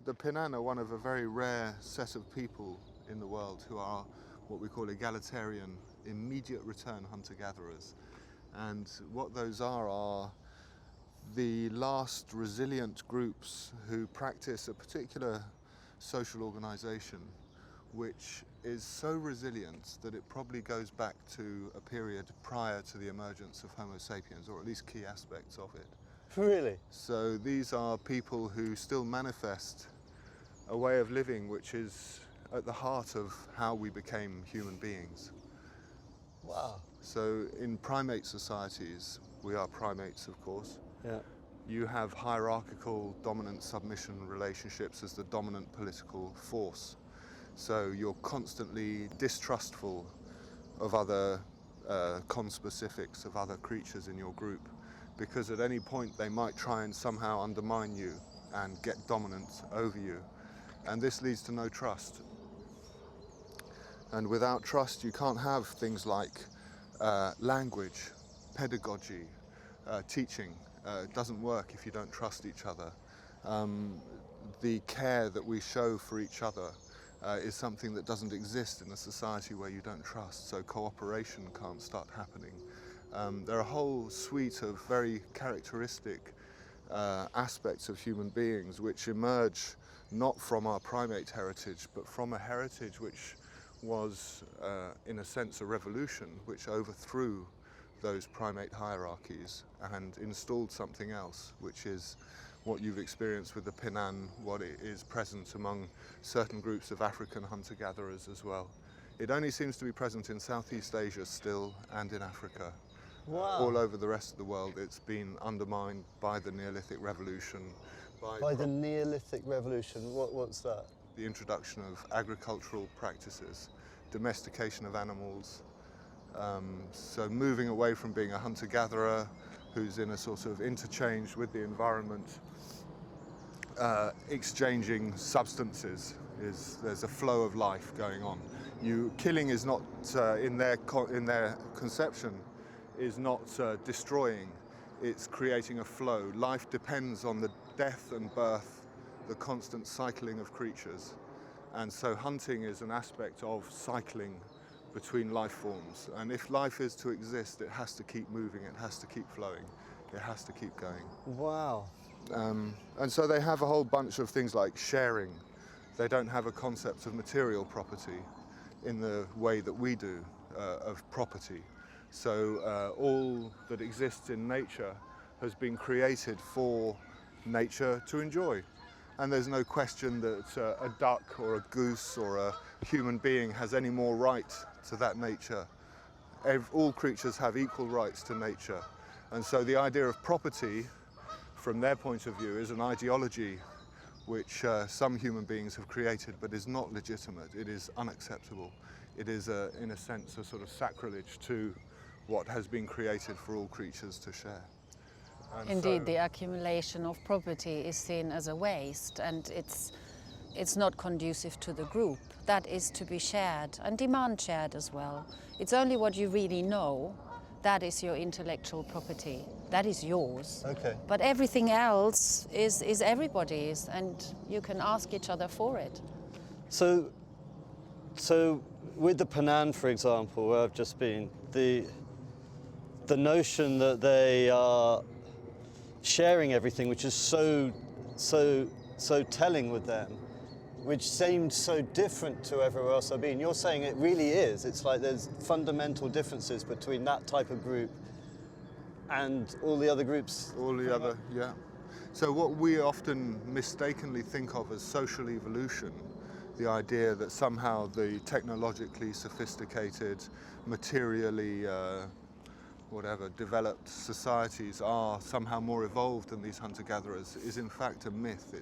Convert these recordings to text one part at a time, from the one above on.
The Pinan are one of a very rare set of people in the world who are what we call egalitarian, immediate return hunter-gatherers. And what those are the last resilient groups who practice a particular social organization which is so resilient that it probably goes back to a period prior to the emergence of Homo sapiens, or at least key aspects of it. Really? So these are people who still manifest a way of living which is at the heart of how we became human beings. Wow. So in primate societies, we are primates of course, Yeah. you have hierarchical dominant submission relationships as the dominant political force. So you're constantly distrustful of other conspecifics, of other creatures in your group, because at any point they might try and somehow undermine you and get dominance over you. And this leads to no trust. And without trust you can't have things like language, pedagogy, teaching. It doesn't work if you don't trust each other. The care that we show for each other is something that doesn't exist in a society where you don't trust, so cooperation can't start happening. There are a whole suite of very characteristic aspects of human beings which emerge not from our primate heritage, but from a heritage which was, in a sense, a revolution which overthrew those primate hierarchies and installed something else, which is what you've experienced with the Pinan, what it is present among certain groups of African hunter-gatherers as well. It only seems to be present in Southeast Asia still and in Africa. Wow. All over the rest of the world it's been undermined by the Neolithic Revolution. By the Neolithic Revolution, what's that? The introduction of agricultural practices, domestication of animals, so moving away from being a hunter-gatherer who's in a sort of interchange with the environment, exchanging substances. There's a flow of life going on. Killing is not, in their conception, is not destroying, it's creating a flow. Life depends on the death and birth, the constant cycling of creatures. And so hunting is an aspect of cycling between life forms. And if life is to exist, it has to keep moving, it has to keep flowing, it has to keep going. Wow. And so they have a whole bunch of things like sharing. They don't have a concept of material property in the way that we do, of property. So all that exists in nature has been created for nature to enjoy. And there's no question that a duck or a goose or a human being has any more right to that nature. All creatures have equal rights to nature. And so the idea of property, from their point of view, is an ideology which some human beings have created but is not legitimate. It is unacceptable. It is, in a sense, a sort of sacrilege to what has been created for all creatures to share. And indeed, the accumulation of property is seen as a waste, and it's not conducive to the group. That is to be shared and demand shared as well. It's only what you really know. That is your intellectual property. That is yours. Okay. But everything else is everybody's, and you can ask each other for it. So with the Pinan, for example, where I've just been, the notion that they are sharing everything, which is so telling with them, which seemed so different to everywhere else I've been. You're saying it really is. It's like there's fundamental differences between that type of group and all the other groups. All the other, yeah. So what we often mistakenly think of as social evolution, the idea that somehow the technologically sophisticated, materially developed societies are somehow more evolved than these hunter-gatherers, is in fact a myth.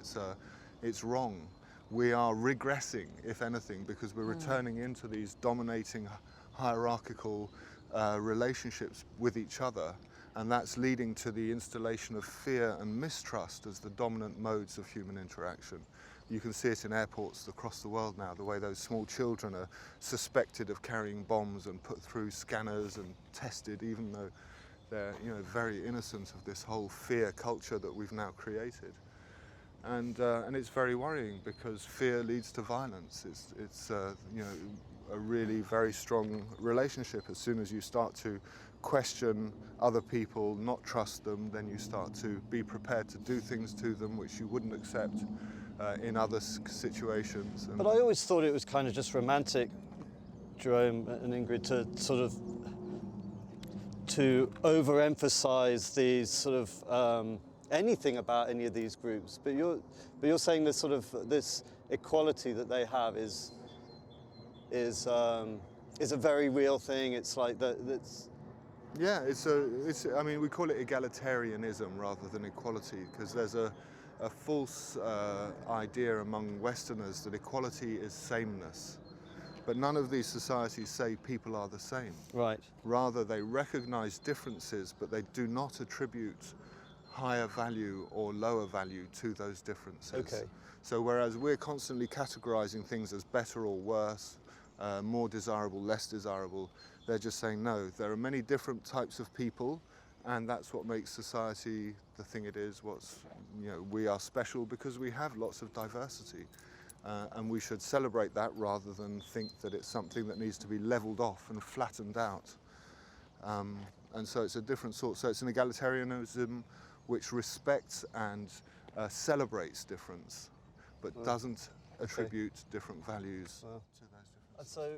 It's wrong. We are regressing, if anything, because we're returning into these dominating hierarchical relationships with each other, and that's leading to the installation of fear and mistrust as the dominant modes of human interaction. You can see it in airports across the world now, the way those small children are suspected of carrying bombs and put through scanners and tested, even though they're very innocent of this whole fear culture that we've now created. and it's very worrying because fear leads to violence. It's you know, a really very strong relationship. As soon as you start to question other people, not trust them, then you start to be prepared to do things to them which you wouldn't accept in other situations. But I always thought it was kind of just romantic, Jerome and Ingrid, to sort of to overemphasize these sort of anything about any of these groups. But you're saying this sort of this equality that they have is a very real thing. It's like that's. Yeah, I mean, we call it egalitarianism rather than equality, because there's a false idea among Westerners that equality is sameness. But none of these societies say people are the same. Right. Rather, they recognize differences, but they do not attribute higher value or lower value to those differences. Okay. So whereas we're constantly categorizing things as better or worse, more desirable, less desirable, they're just saying, no, there are many different types of people, and that's what makes society the thing it is. You know, we are special because we have lots of diversity, and we should celebrate that rather than think that it's something that needs to be leveled off and flattened out. And so it's a different sort. So it's an egalitarianism which respects and celebrates difference, but doesn't attribute different values to those differences. So